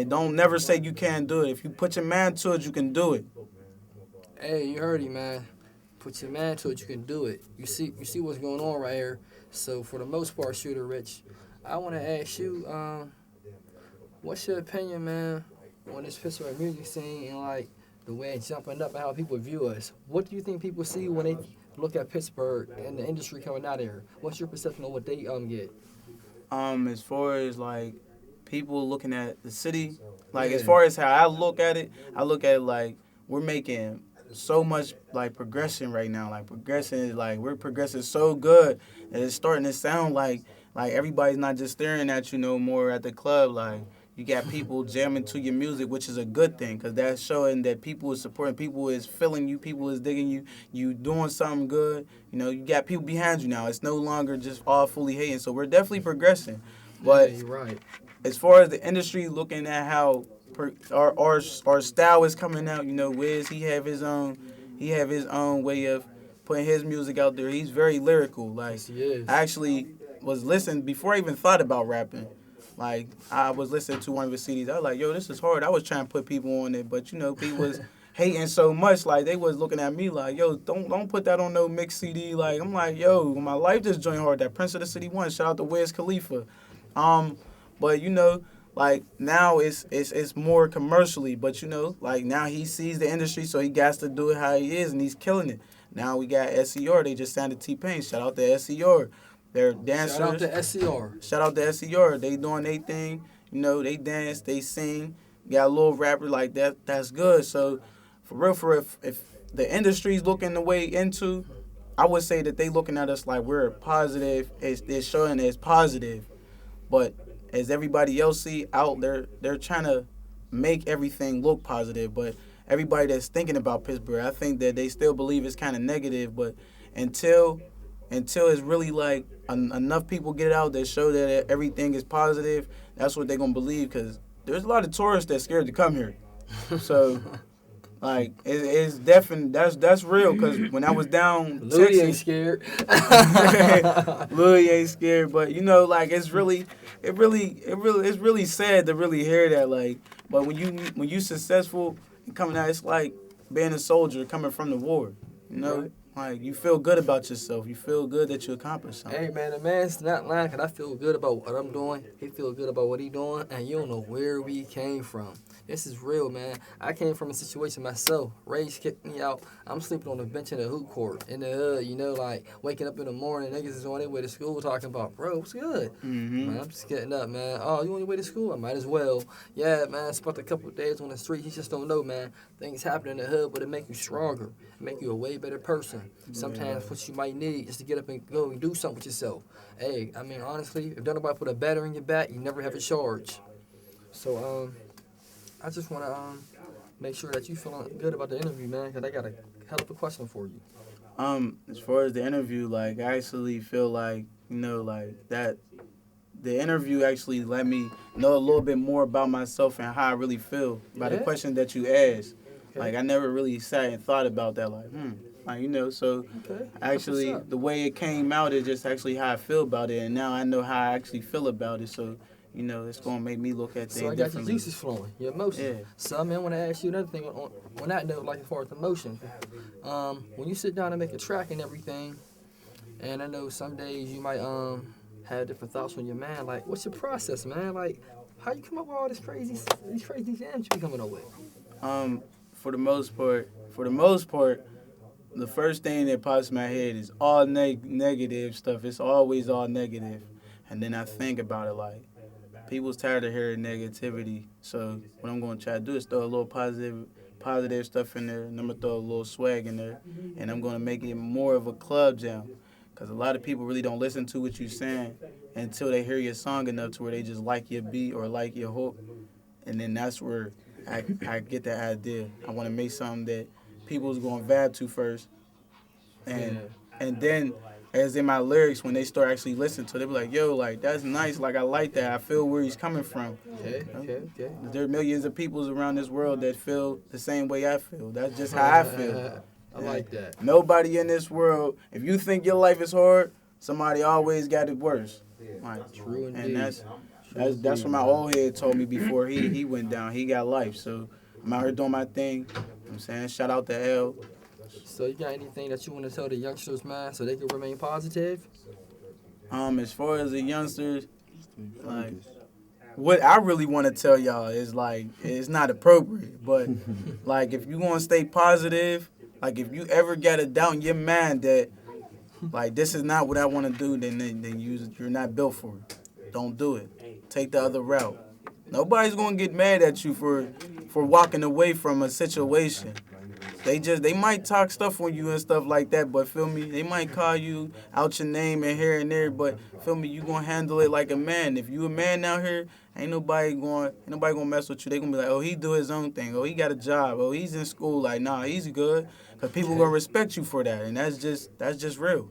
And don't never say you can't do it. If you put your mind to it, you can do it. Hey, you heard him, man. Put your mind to it, you can do it. You see what's going on right here. So for the most part, Shooter Rich, I want to ask you, what's your opinion, man, on this Pittsburgh music scene and like the way it's jumping up and how people view us? What do you think people see when they look at Pittsburgh and the industry coming out of here? What's your perception of what they get? As far as like people looking at the city, like Yeah. as far as how I look at it like we're making so much like progression right now. Like progression is like we're progressing so good that it's starting to sound like everybody's not just staring at you no more at the club. Like you got people jamming to your music, which is a good thing because that's showing that people is supporting, people is feeling you, people is digging you, you doing something good. You know, you got people behind you now. It's no longer just all fully hating. So we're definitely progressing. Yeah, But you're right. as far as the industry looking at how our style is coming out, you know, Wiz he have his own way of putting his music out there. He's very lyrical. Like Yes, he is. I actually was listening before I even thought about rapping. Like I was listening to one of his CDs. I was like, yo, this is hard. I was trying to put people on it, but you know, people was hating so much. Like they was looking at me like, yo, don't put that on no mix CD. Like I'm like, yo, my life just joined hard. That Prince of the City one. Shout out to Wiz Khalifa. Um, but you know, like now it's more commercially. But you know, like now he sees the industry, so he got to do it how he is, and he's killing it. Now we got SER. They just signed to T-Pain. Shout out to SER. They're dancers. Shout out to SCR. Shout out to SER. They doing their thing. You know, they dance, they sing. Got a little rapper like that. That's good. So, for real, if the industry's looking the way into, I would say that they looking at us like we're positive. They're showing as positive. But as everybody else see out there, they're trying to make everything look positive. But everybody that's thinking about Pittsburgh, I think that they still believe it's kind of negative. But until it's really like enough people get it out that show that everything is positive, that's what they're gonna believe. Cause there's a lot of tourists that's scared to come here. So like it's definitely that's real. Cause when I was down Louis ain't Texas, scared. Louis ain't scared, but you know, like it's really sad to really hear that. Like, but when you successful and coming out, it's like being a soldier coming from the war. You know, Right. like you feel good about yourself. You feel good that you accomplished something. Hey man, the man's not lying 'cause I feel good about what I'm doing. He feel good about what he doing, and you don't know where we came from. This is real, man. I came from a situation myself. Rage kicked me out. I'm sleeping on the bench in the hoop court in the hood, you know, like waking up in the morning, niggas is on their way to school talking about, bro, what's good? Man, I'm just getting up, man. Oh, you on your way to school? I might as well. Yeah, man, spent a couple of days on the street. You just don't know, man. Things happen in the hood, but it make you stronger. It make you a way better person. Sometimes what you might need is to get up and go and do something with yourself. Hey, I mean, honestly, if don't nobody put a batter in your back, you never have a charge. So, I just want to make sure that you feeling good about the interview, man, because I got a hell of a question for you. As far as the interview, like I actually feel like, you know, like that the interview actually let me know a little bit more about myself and how I really feel by the Yeah? question that you asked. Okay. Like I never really sat and thought about that. Like you know. So Okay. actually, That's what's up. the way it came out is just actually how I feel about it, and now I know how I actually feel about it. So you know, it's gonna make me look at So things I got your differently. juices flowing, your emotions. Yeah. So, man, I want to ask you another thing on that note, like as far as emotion. When you sit down and make a track and everything, and I know some days you might have different thoughts on your mind. Like, what's your process, man? Like, how you come up with all these crazy jams you be coming up with? For the most part, the first thing that pops in my head is all negative stuff. It's always all negative, and then I think about it like people's tired of hearing negativity. So what I'm gonna try to do is throw a little positive stuff in there, and I'm gonna throw a little swag in there, and I'm gonna make it more of a club jam. Cause a lot of people really don't listen to what you're saying until they hear your song enough to where they just like your beat or like your hook, and then that's where I get that idea. I want to make something that people's gonna vibe to first, and and then as in my lyrics, when they start actually listening to it, they be like, yo, like that's nice, like I like that. I feel where he's coming from. Okay. There are millions of peoples around this world that feel the same way I feel. That's just how I feel. I like that. Nobody in this world, if you think your life is hard, somebody always got it worse. Like, True and indeed. That's what my old head told me before he went down. He got life. So I'm out here doing my thing. You know what I'm saying? Shout out to L. So you got anything that you want to tell the youngsters, man, so they can remain positive? As far as the youngsters, like what I really want to tell y'all is like it's not appropriate, but like if you want to stay positive, like if you ever get a doubt in your mind that like this is not what I want to do, then you're not built for it. Don't do it. Take the other route. Nobody's gonna get mad at you for walking away from a situation. They might talk stuff on you and stuff like that, but feel me, they might call you out your name and here and there, but feel me, you gonna handle it like a man. If you a man out here, ain't nobody gonna mess with you. They gonna be like, oh, he do his own thing. Oh, he got a job. Oh, he's in school. Like, nah, he's good. Cause people gonna respect you for that, and that's just real.